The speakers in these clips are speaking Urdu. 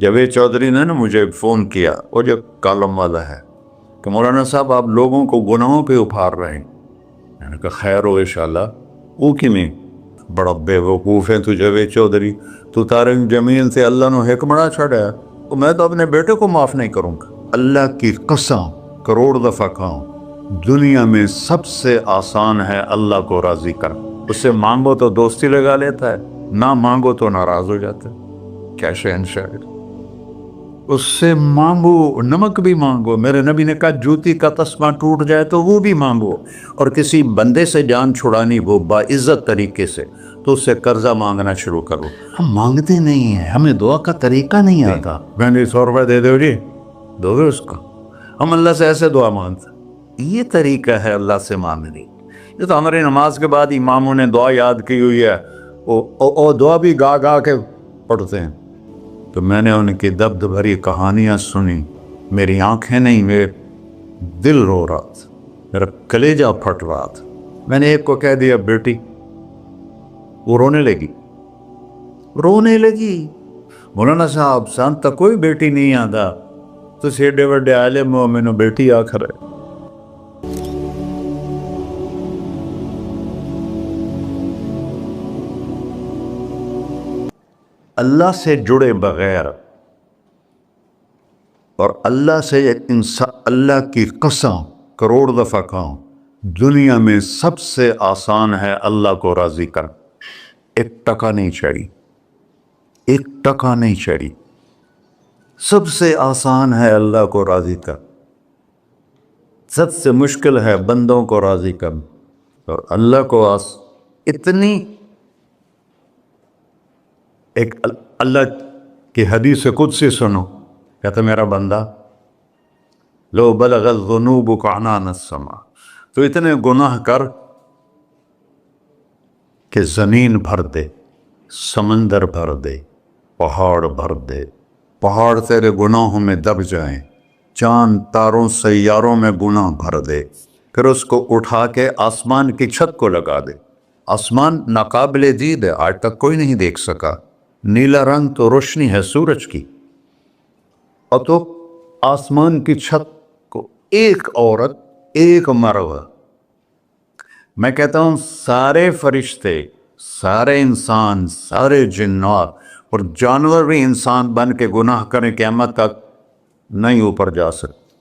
جاوید چودھری نے نا مجھے فون کیا، وہ جو کالم والا ہے، کہ مولانا صاحب آپ لوگوں کو گناہوں پہ اپھار رہے ہیں۔ میں نے کہا خیر ہو انشاءاللہ۔ وہ کی میں بڑا بے وقوف ہے تو جاوید چودھری، تو طارق جمیل سے اللہ نے حکمراں چھڑا ہے، تو میں تو اپنے بیٹے کو معاف نہیں کروں گا۔ اللہ کی قسم کروڑ دفعہ کہوں، دنیا میں سب سے آسان ہے اللہ کو راضی کر۔ اس سے مانگو تو دوستی لگا لیتا ہے، نہ مانگو تو ناراض ہو جاتا ہے۔ کیا شہن شاعر، اس سے مانگو، نمک بھی مانگو۔ میرے نبی نے کہا جوتی کا تسمہ ٹوٹ جائے تو وہ بھی مانگو، اور کسی بندے سے جان چھڑانی وہ باعزت طریقے سے، تو اس سے قرضہ مانگنا شروع کرو۔ ہم مانگتے نہیں ہیں، ہمیں دعا کا طریقہ نہیں آتا۔ میں نے 100 روپے دے دو جی، دو گے اس کو؟ ہم اللہ سے ایسے دعا مانگتے ہیں، یہ طریقہ ہے اللہ سے مانگنے۔ یہ تو ہماری نماز کے بعد اماموں نے دعا یاد کی ہوئی ہے، وہ دعا بھی گا گا کے پڑھتے ہیں۔ تو میں نے ان کی دبد بھری کہانیاں سنی، میری آنکھیں نہیں، میرے دل رو رہا تھا، میرا کلیجہ پھٹ رہا تھا۔ میں نے ایک کو کہہ دیا بیٹی، وہ رونے لگی۔ مولانا صاحب سان تک کوئی بیٹی نہیں آتا، تو سیڈے وڈے عالم ہو، میں نے بیٹی آخر ہے۔ اللہ سے جڑے بغیر اور اللہ سے انسان، اللہ کی قسم کروڑ دفعہ کہوں، دنیا میں سب سے آسان ہے اللہ کو راضی کر۔ ایک ٹکا نہیں چڑھی، ایک ٹکا نہیں چڑھی۔ سب سے آسان ہے اللہ کو راضی کر، سب سے مشکل ہے بندوں کو راضی کر، اور اللہ کو اتنی ایک اللہ کی حدیث قدسی سنو، کہتا میرا بندہ لو بلغ الذنوب عنان السماء، تو اتنے گناہ کر کہ زمین بھر دے، سمندر بھر دے، پہاڑ بھر دے، پہاڑ تیرے گناہوں میں دب جائیں، چاند تاروں سیاروں میں گناہ بھر دے، پھر اس کو اٹھا کے آسمان کی چھت کو لگا دے۔ آسمان ناقابل دید ہے، آج تک کوئی نہیں دیکھ سکا، نیلا رنگ تو روشنی ہے سورج کی، اور تو آسمان کی چھت کو ایک عورت، ایک مرد، میں کہتا ہوں سارے فرشتے، سارے انسان، سارے جنات اور جانور بھی انسان بن کے گناہ کریں، قیامت تک نہیں اوپر جا سکتے،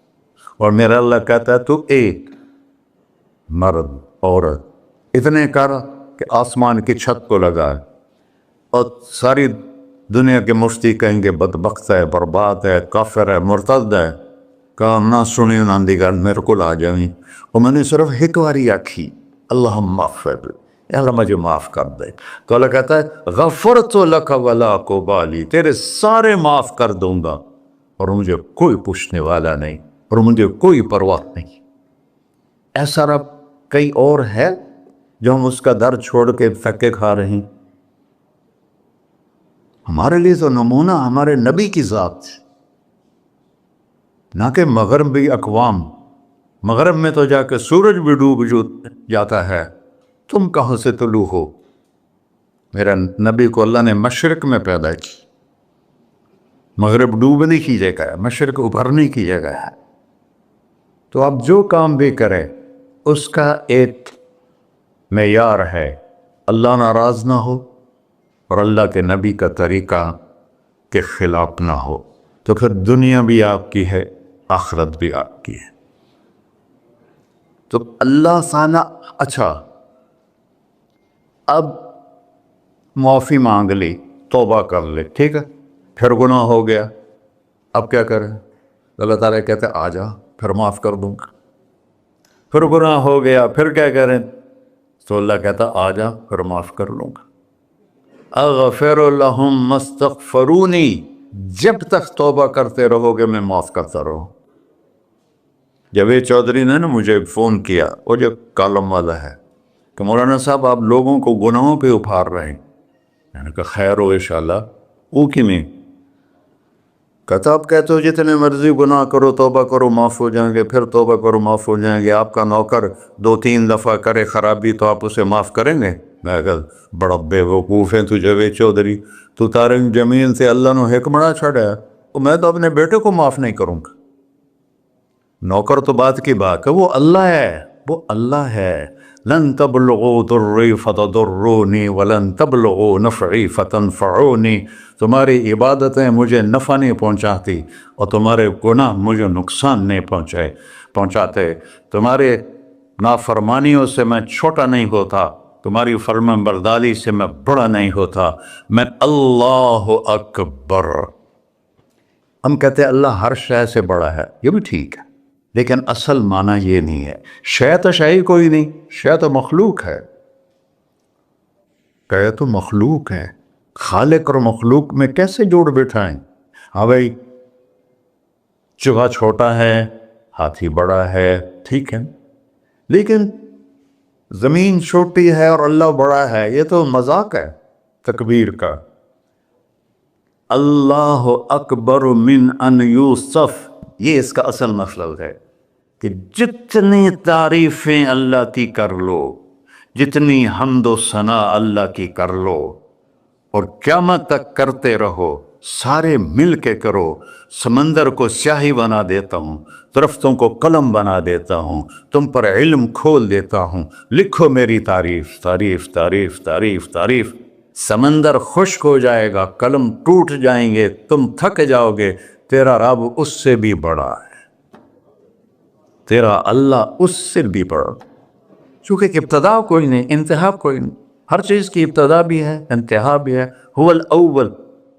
اور میرا اللہ کہتا ہے تو ایک مرد عورت اتنے کر کہ آسمان کی چھت کو لگائے، اور ساری دنیا کے مفتی کہیں گے بدبخت ہے، برباد ہے، کافر ہے، مرتد ہے، کہا نہ سنی نہ دیگر میرے کو آ جائیں، اور میں نے صرف ایک باری آکھی اللہم اغفر، اللہ مجھے معاف کر دے، تو اللہ کہتا ہے غفرت لک ولا ابالی، تیرے سارے معاف کر دوں گا، اور مجھے کوئی پوچھنے والا نہیں، اور مجھے کوئی پرواہ نہیں۔ ایسا رب کئی اور ہے جو ہم اس کا در چھوڑ کے پھکے کھا رہے ہیں؟ ہمارے لیے تو نمونہ ہمارے نبی کی ذات، نہ کہ مغربی اقوام۔ مغرب میں تو جا کے سورج بھی ڈوب جاتا ہے، تم کہاں سے طلوع ہو؟ میرا نبی کو اللہ نے مشرق میں پیدا کی، مغرب ڈوبنے کی جگہ ہے، مشرق ابھرنے کی جگہ ہے۔ تو آپ جو کام بھی کریں اس کا ایک معیار ہے، اللہ ناراض نہ ہو اور اللہ کے نبی کا طریقہ کے خلاف نہ ہو، تو پھر دنیا بھی آپ کی ہے، آخرت بھی آپ کی ہے۔ تو اللہ سانہ اچھا، اب معافی مانگ لی، توبہ کر لے، ٹھیک ہے، پھر گناہ ہو گیا، اب کیا کریں؟ اللہ تعالیٰ کہتے آ جا، پھر معاف کر دوں گا۔ پھر گناہ ہو گیا، پھر کیا کریں؟ تو اللہ کہتا آ جا، پھر معاف کر لوں گا۔ اغفر لہم مستغفرونی، جب تک توبہ کرتے رہو گے میں معاف کرتا رہوں۔ جاوید چودھری نے نا مجھے فون کیا، وہ جو کالم والا ہے، کہ مولانا صاحب آپ لوگوں کو گناہوں پہ اپھار رہے ہیں۔ میں نے کہا خیر ہو انشاءاللہ۔ وہ کی میں کہتا آپ کہتے ہو جتنے مرضی گناہ کرو، توبہ کرو معاف ہو جائیں گے، پھر توبہ کرو معاف ہو جائیں گے، آپ کا نوکر 2-3 دفعہ کرے خرابی تو آپ اسے معاف کریں گے؟ میں کہا بڑا بے وقوف ہے تو جاوید چودھری، تو طارق جمیل سے اللہ نے حکمراں چھڑا ہے، میں تو اپنے بیٹے کو معاف نہیں کروں گا. نوکر تو بات کی بات ہے، وہ اللہ ہے، وہ اللہ ہے. لن تبلغوا ضری فتضرونی ولن تبلغوا نفعی فتنفعونی. تمہاری عبادتیں مجھے نفع نہیں پہنچاتی اور تمہارے گناہ مجھے نقصان نہیں پہنچاتے. تمہارے نافرمانیوں سے میں چھوٹا نہیں ہوتا، تمہاری فرمان برداری سے میں بڑا نہیں ہوتا. میں اللہ اکبر. ہم کہتے ہیں اللہ ہر شے سے بڑا ہے، یہ بھی ٹھیک ہے، لیکن اصل معنی یہ نہیں ہے. شے تو شے ہی کوئی نہیں، شے تو مخلوق ہے. کہ تو مخلوق ہے، خالق اور مخلوق میں کیسے جوڑ بیٹھائیں؟ ہاں بھائی، چوہا چھوٹا ہے، ہاتھی بڑا ہے، ٹھیک ہے، لیکن زمین چھوٹی ہے اور اللہ بڑا ہے، یہ تو مذاق ہے تکبیر کا. اللہ اکبر من ان یوسف، یہ اس کا اصل مطلب ہے کہ جتنی تعریفیں اللہ کی کر لو، جتنی حمد و ثنا اللہ کی کر لو، اور قیامت تک کرتے رہو، سارے مل کے کرو. سمندر کو سیاہی بنا دیتا ہوں، درختوں کو قلم بنا دیتا ہوں، تم پر علم کھول دیتا ہوں، لکھو میری تعریف تعریف تعریف تعریف تعریف. سمندر خشک ہو جائے گا، قلم ٹوٹ جائیں گے، تم تھک جاؤ گے، تیرا رب اس سے بھی بڑا ہے، تیرا اللہ اس سے بھی بڑا. چونکہ ابتدا کوئی نہیں، انتہا کوئی نہیں. ہر چیز کی ابتدا بھی ہے، انتہا بھی ہے. هو الاول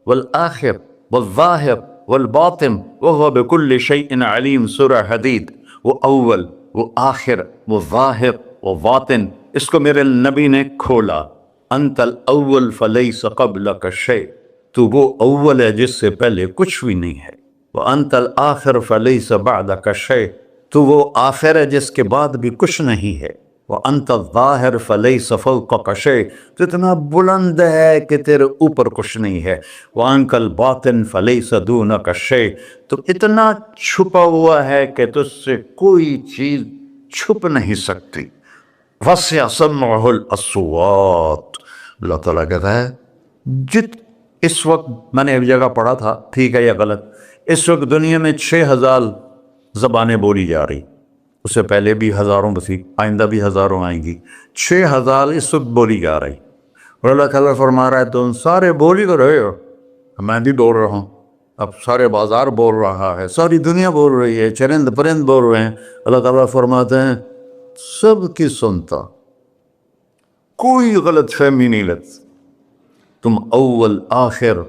والآخر والظاہر والباطن وهو بكل شيء علیم. سورہ حدید. وہ اول، وہ آخر، وہ ظاہر، وہ باطن. اس کو میرے نبی نے کھولا. انت الاول فلیس قبلک شیء، تو وہ اول ہے جس سے پہلے کچھ بھی نہیں ہے. وانت الآخر فلیس بعدک شیء، تو وہ آخر ہے جس کے بعد بھی کچھ نہیں ہے. وانت الظاہر فلیس فوقک شیء، تو اتنا بلند ہے کہ تیرے اوپر کچھ نہیں ہے. وانت الباطن فلیس دونک شیء، تو اتنا چھپا ہوا ہے کہ تجھ سے کوئی چیز چھپ نہیں سکتی. وسع سمعہ الاصوات، اللہ تعالیٰ کہتا ہے اس وقت میں نے ایک جگہ پڑھا تھا، ٹھیک ہے یا غلط، اس وقت دنیا میں 6000 زبانیں بولی جا رہی. اس سے پہلے بھی ہزاروں بسی، آئندہ بھی ہزاروں آئیں گی. 6000 اس وقت بولی جا رہی. اور اللہ تعالیٰ فرما رہا ہے تم سارے بولی تو رہے ہو، میں بھی بول رہا ہوں. اب سارے بازار بول رہا ہے، ساری دنیا بول رہی ہے، چرند پرند بول رہے ہیں. اللہ تعالیٰ فرماتے ہیں سب کی سنتا، کوئی غلط فہمی نہیں لگتی. تم اول آخر،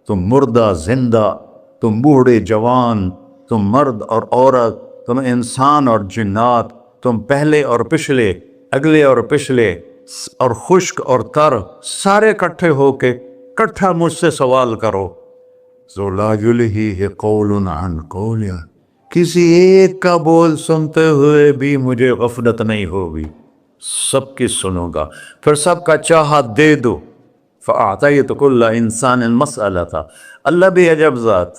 تم مردہ زندہ، تم بوڑھے جوان، تم مرد اور عورت، تم انسان اور جنات، تم پہلے اور پچھلے، اگلے اور پچھلے، اور خشک اور تر، سارے کٹھے ہو کے کٹھا مجھ سے سوال کرو. ذو لا یلہیہ قول عن قول، کسی ایک کا بول سنتے ہوئے بھی مجھے غفلت نہیں ہوگی، سب کی سنوں گا. پھر سب کا چاہا دے دو. فَأَعْطَيْتُ كُلَّ إِنسَانٍ مَسْأَلَةً. اللہ بھی عجب ذات،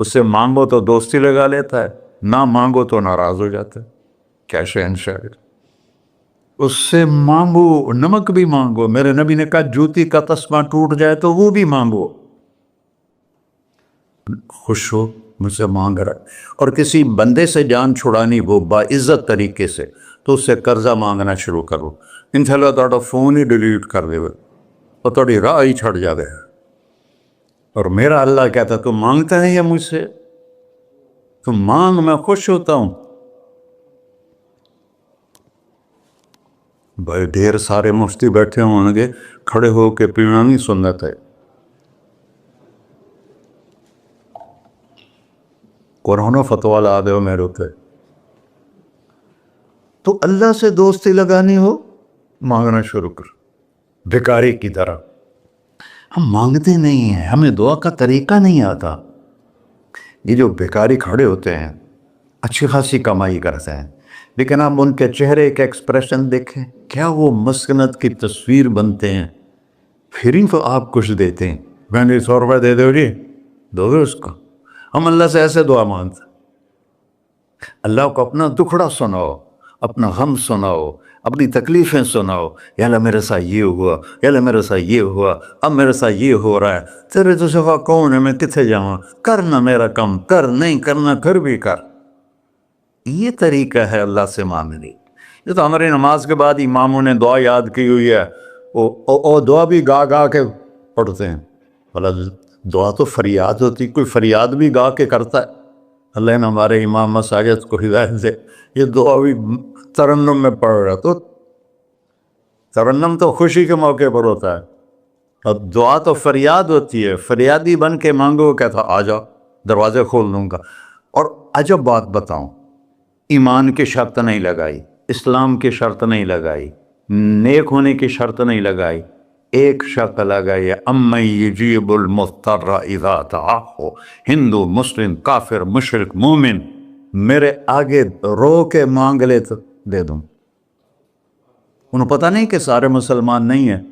اس سے مانگو تو دوستی لگا لیتا ہے، نہ مانگو تو ناراض ہو جاتا ہے. کیا شہن شاعر. اس سے مانگو، نمک بھی مانگو. میرے نبی نے کہا جوتی کا تسمہ ٹوٹ جائے تو وہ بھی مانگو. خوش ہو مجھ سے مانگ رہا ہے. اور کسی بندے سے جان چھڑانی وہ باعزت طریقے سے، تو اس سے قرضہ مانگنا شروع کرو. انشاءاللہ تھوڑا فون ہی ڈیلیٹ کر دے اور تھوڑی راہ ہی چھڑ جاوے. اور میرا اللہ کہتا تو مانگتا ہے یا مجھ سے؟ تو مانگ، میں خوش ہوتا ہوں. بھائی ڈھیر سارے مفتی بیٹھے ہوں گے، کھڑے ہو کے پینا نہیں سنت ہے. قرآن و فتویٰ لا دے ہو میرے ہوتے. تو اللہ سے دوستی لگانی ہو، مانگنا شروع کر بھکاری کی طرح. ہم مانگتے نہیں ہیں، ہمیں دعا کا طریقہ نہیں آتا. یہ جو بھکاری کھڑے ہوتے ہیں اچھی خاصی کمائی کرتے ہیں، لیکن آپ ان کے چہرے کے ایکسپریشن دیکھیں، کیا وہ مسکنت کی تصویر بنتے ہیں. پھر ہی تو آپ کچھ دیتے ہیں. میں نے 100 روپے دے دو جی، دو گے اس کو. ہم اللہ سے ایسے دعا مانگتے ہیں. اللہ کو اپنا دکھڑا سناؤ، اپنا غم سناؤ، اپنی تکلیفیں سناؤ، یا اللہ میرے ساتھ یہ ہوا، یا اللہ میرے ساتھ یہ ہوا، اب میرے ساتھ یہ ہو رہا ہے، تیرے تو سوا کون ہے، میں کتنے جاؤں، کرنا میرا کم، کر نہیں کرنا پھر بھی کر۔ یہ طریقہ ہے اللہ سے مانگنے۔ یہ تو ہماری نماز کے بعد اماموں نے دعا یاد کی ہوئی ہے، وہ دعا بھی گا گا کے پڑھتے ہیں۔ بھلا دعا تو فریاد ہوتی، کوئی فریاد بھی گا کے کرتا ہے؟ اللہ نے ہمارے امام مساجد کو ہدایت دے، یہ دعا بھی ترنم میں پڑھ رہا، تو ترنم تو خوشی کے موقع پر ہوتا ہے، اب دعا تو فریاد ہوتی ہے، فریادی بن کے مانگو، کہتا آ جاؤ دروازے کھول دوں گا۔ اور عجب بات بتاؤں، ایمان کی شرط نہیں لگائی، اسلام کی شرط نہیں لگائی، نیک ہونے کی شرط نہیں لگائی، ایک شرط لگائی ہے، امن یجیب المضطر اذا دعاہ۔ ہندو، مسلم، کافر، مشرک، مومن میرے آگے رو کے مانگ لے تو دے دوں۔ انہوں پتہ نہیں کہ سارے مسلمان نہیں ہیں،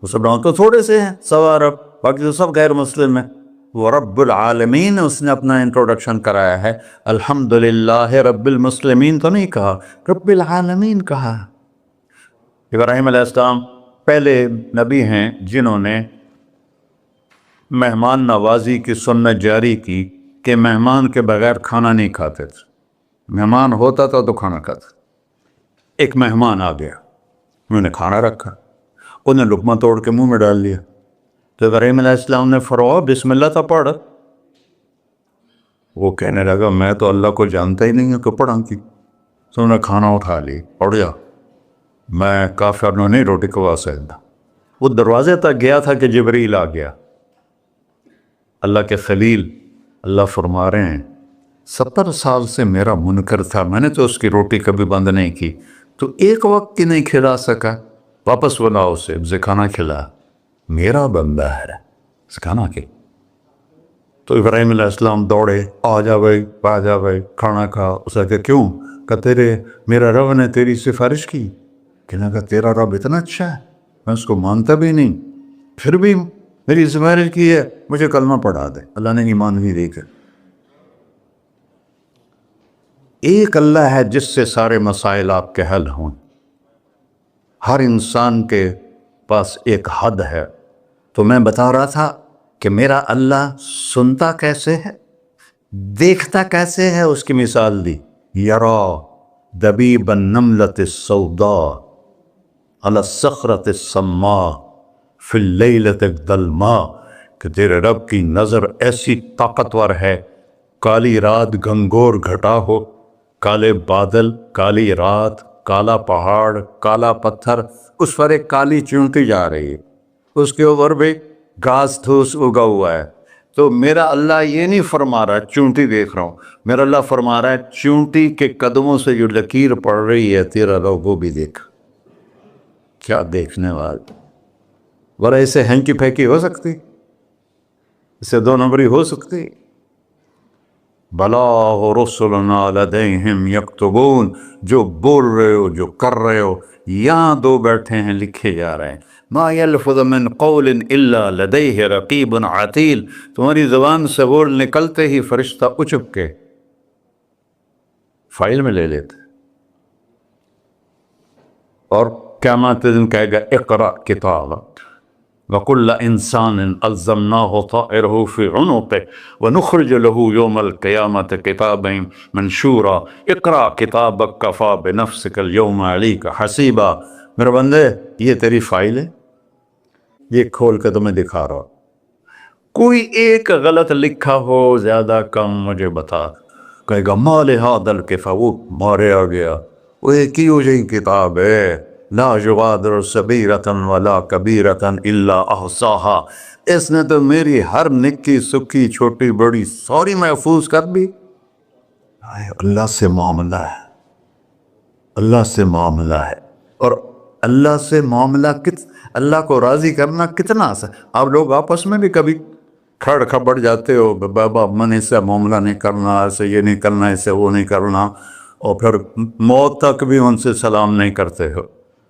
وہ سب تو تھوڑے سے ہیں، 100 ارب، باقی تو سب غیر مسلم ہیں۔ وہ رب العالمین اس نے اپنا انٹروڈکشن کرایا ہے، الحمدللہ رب المسلمین تو نہیں کہا، رب العالمین کہا۔ ابراہیم علیہ السلام پہلے نبی ہیں جنہوں نے مہمان نوازی کی سنت جاری کی کہ مہمان کے بغیر کھانا نہیں کھاتے تھے، مہمان ہوتا تھا تو کھانا کھاتے۔ ایک مہمان آ گیا، انہوں نے کھانا رکھا، انہیں لقمہ توڑ کے منہ میں ڈال لیا، تو ابراہیم علیہ السلام نے فرمایا بسم اللہ تو پڑھ۔ وہ کہنے لگا میں تو اللہ کو جانتا ہی نہیں ہوں کہ پڑھا کی، تو انہوں نے کھانا اٹھا لی، پڑھ جا، میں کافر نے نہیں روٹی کھوا سکتا۔ وہ دروازے تک گیا تھا کہ جبریل آ گیا، اللہ کے خلیل، اللہ فرما رہے ہیں 70 سال سے میرا منکر تھا، میں نے تو اس کی روٹی کبھی بند نہیں کی، تو ایک وقت کی نہیں کھلا سکا، واپس بلاؤ اسے، اسے کھانا کھلا، میرا بندہ ہے، کھانا کے۔ تو ابراہیم علیہ السلام دوڑے، آ جا بھائی کھانا کھا۔ اسے کہ کیوں؟ کہ میرا رب نے تیری سفارش کی۔ کہنا کہ تیرا رب اتنا اچھا ہے، میں اس کو مانتا بھی نہیں، پھر بھی میری سفارش کی ہے، مجھے کلمہ پڑھا دے۔ اللہ نے ایمان بھی دے کر۔ ایک اللہ ہے جس سے سارے مسائل آپ کے حل ہوں۔ ہر انسان کے پاس ایک حد ہے، تو میں بتا رہا تھا کہ میرا اللہ سنتا کیسے ہے، دیکھتا کیسے ہے، اس کی مثال دی، یرا دبیب النملۃ السوداء علی الصخرۃ الصماء فی اللیلۃ الظلماء، کہ تیرے رب کی نظر ایسی طاقتور ہے، کالی رات گھنگور گھٹا ہو، کالے بادل، کالی رات، کالا پہاڑ، کالا پتھر، اس پر ایک کالی چونٹی جا رہی ہے، اس کے اوپر بھی گھاس پھوس اگا ہوا ہے۔ تو میرا اللہ یہ نہیں فرما رہا چونٹی دیکھ رہا ہوں، میرا اللہ فرما رہا ہے چونٹی کے قدموں سے جو لکیر پڑ رہی ہے تیرا رب وہ بھی دیکھ۔ کیا دیکھنے والا، ورہ اسے ہینکی پھینکی ہو سکتی، اسے 2 نمبری ہو سکتی؟ بلاغ رسلنا لدیہم یکتبون، جو بول رہے ہو، جو کر رہے ہو، یہاں 2 بیٹھے ہیں، لکھے جا رہے ہیں۔ ما یلفظ من قول الا لدیہ رقیب عتید، تمہاری زبان سے بول نکلتے ہی فرشتہ اچک کے فائل میں لے لیتے، اور قیامت دن کہے گا اقرأ کتابک وَكُلَّ إِنسَانٍ أَلْزَمْنَاهُ طَائِرَهُ فِي عُنُقِهِ وَنُخْرِجُ لَهُ يَوْمَ الْقِيَامَةِ كِتَابًا مَنْشُورًا اقرأ کتابک کفیٰ بنفسک اليوم علیک حسیبا۔ میرے بندے یہ تیری فائل ہے، یہ کھول کے تمہیں دکھا رہا، کوئی ایک غلط لکھا ہو زیادہ کم مجھے بتا۔ کہے گا ما لہذا الکتاب، وہ مارے آ گیا، وہ ایک ہی ہو جائیں کتاب ہے، لا یغادر صغیرۃ ولا کبیرۃ الا احصاها، اس نے تو میری ہر نکی سکی چھوٹی بڑی ساری محفوظ کر دی۔ اللہ سے معاملہ ہے، اللہ سے معاملہ ہے، اور اللہ سے معاملہ اللہ کو راضی کرنا کتنا آسان۔ آپ لوگ آپس میں بھی کبھی کھڑ کھپڑ جاتے ہو، بابا من اس سے معاملہ نہیں کرنا، ایسے یہ نہیں کرنا، ایسے وہ نہیں کرنا، اور پھر موت تک بھی ان سے سلام نہیں کرتے ہو۔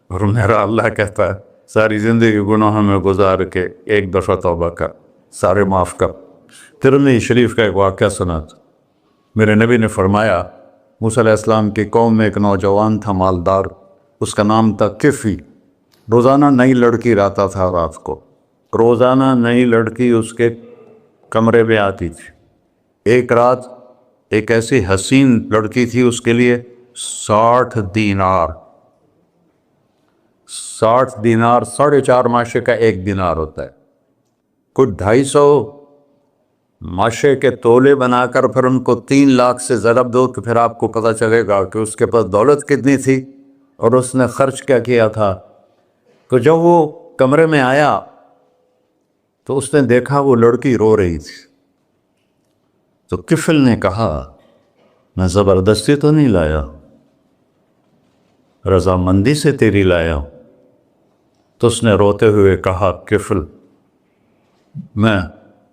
اور میرا اللہ کہتا ہے ساری زندگی گناہوں میں گزار کے ایک دفعہ توبہ کر، سارے معاف کر۔ ترمذی شریف کا ایک واقعہ سنا تھا، میرے نبی نے فرمایا موسیٰ علیہ السلام کی قوم میں ایک نوجوان تھا مالدار، اس کا نام تھا کفی۔ روزانہ نئی لڑکی لاتا تھا رات کو، روزانہ نئی لڑکی اس کے کمرے میں آتی تھی۔ ایک رات ایک ایسی حسین لڑکی تھی، اس کے لیے 60 دینار 4.5 ماشے کا 1 دینار ہوتا ہے، کچھ 250 ماشے کے تولے بنا کر پھر ان کو 3 لاکھ سے ضرب دو تو پھر آپ کو پتہ چلے گا کہ اس کے پاس دولت کتنی تھی اور اس نے خرچ کیا کیا تھا۔ تو جب وہ کمرے میں آیا تو اس نے دیکھا وہ لڑکی رو رہی تھی۔ تو کفل نے کہا میں زبردستی تو نہیں لایا، رضامندی سے تیری لایا ہوں۔ تو اس نے روتے ہوئے کہا کفل میں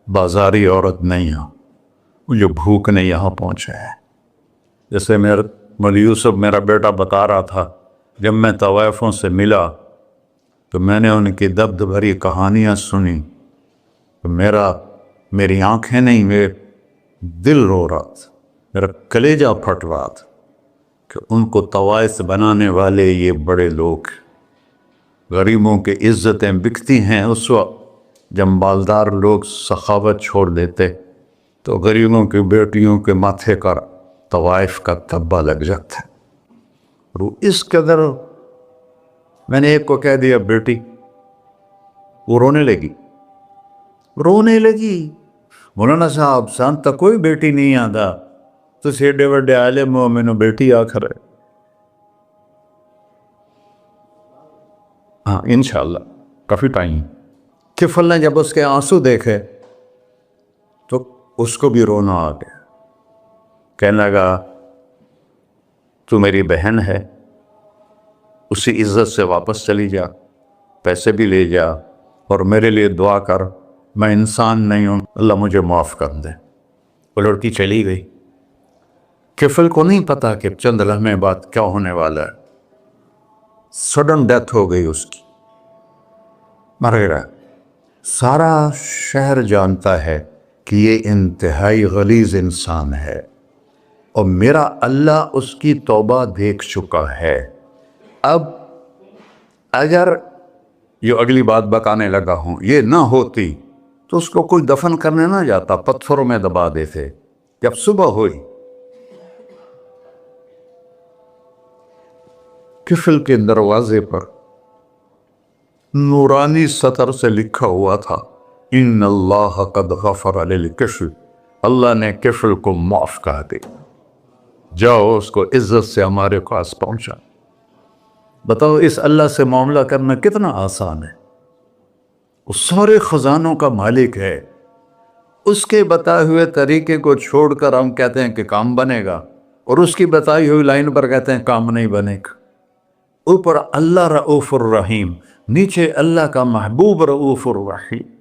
بازاری عورت نہیں ہوں، مجھے بھوک نے یہاں پہنچا ہے۔ جیسے مولی یوسف میرا بیٹا بتا رہا تھا، جب میں طوائفوں سے ملا تو میں نے ان کی دبد بھری کہانیاں سنی تو میری آنکھیں نہیں، میرے دل رو رہا تھا، میرا کلیجہ پھٹ رہا تھا کہ ان کو طوائف بنانے والے یہ بڑے لوگ، غریبوں کی عزتیں بکتی ہیں۔ اس وقت جب مالدار لوگ سخاوت چھوڑ دیتے تو غریبوں کی بیٹیوں کے ماتھے کا طوائف کا دھبا لگ جاتا ہے۔ اور اس قدر میں نے ایک کو کہہ دیا بیٹی، وہ رونے لگی۔ مولانا صاحب سان تک کوئی بیٹی نہیں آتا، تو ایڈے وڈے عالم ہو، میں نے بیٹی آخر ہے۔ ہاں انشاءاللہ کافی ٹائم۔ کفل نے جب اس کے آنسو دیکھے تو اس کو بھی رونا آ گیا، کہنے لگا تو میری بہن ہے، اسی عزت سے واپس چلی جا، پیسے بھی لے جا اور میرے لیے دعا کر، میں انسان نہیں ہوں، اللہ مجھے معاف کر دے۔ وہ لڑکی چلی گئی۔ کفل کو نہیں پتا کہ چند لمحے بعد کیا ہونے والا ہے۔ سڈن ڈیتھ ہو گئی اس کی، مر گیا۔ سارا شہر جانتا ہے کہ یہ انتہائی غلیظ انسان ہے اور میرا اللہ اس کی توبہ دیکھ چکا ہے۔ اب اگر یہ اگلی بات بتانے لگا ہوں یہ نہ ہوتی تو اس کو کوئی دفن کرنے نہ جاتا، پتھروں میں دبا دیتے۔ جب صبح ہوئی کفل کے دروازے پر نورانی سطر سے لکھا ہوا تھا ان اللہ قد غفر للکفل، اللہ نے کفل کو معاف کر دے، جاؤ اس کو عزت سے ہمارے پاس پہنچا۔ بتاؤ اس اللہ سے معاملہ کرنا کتنا آسان ہے۔ وہ سارے خزانوں کا مالک ہے، اس کے بتائے ہوئے طریقے کو چھوڑ کر ہم کہتے ہیں کہ کام بنے گا، اور اس کی بتائی ہوئی لائن پر کہتے ہیں کام نہیں بنے گا۔ اوپر اللہ رؤوف الرحیم، نیچے اللہ کا محبوب رؤوف الرحیم۔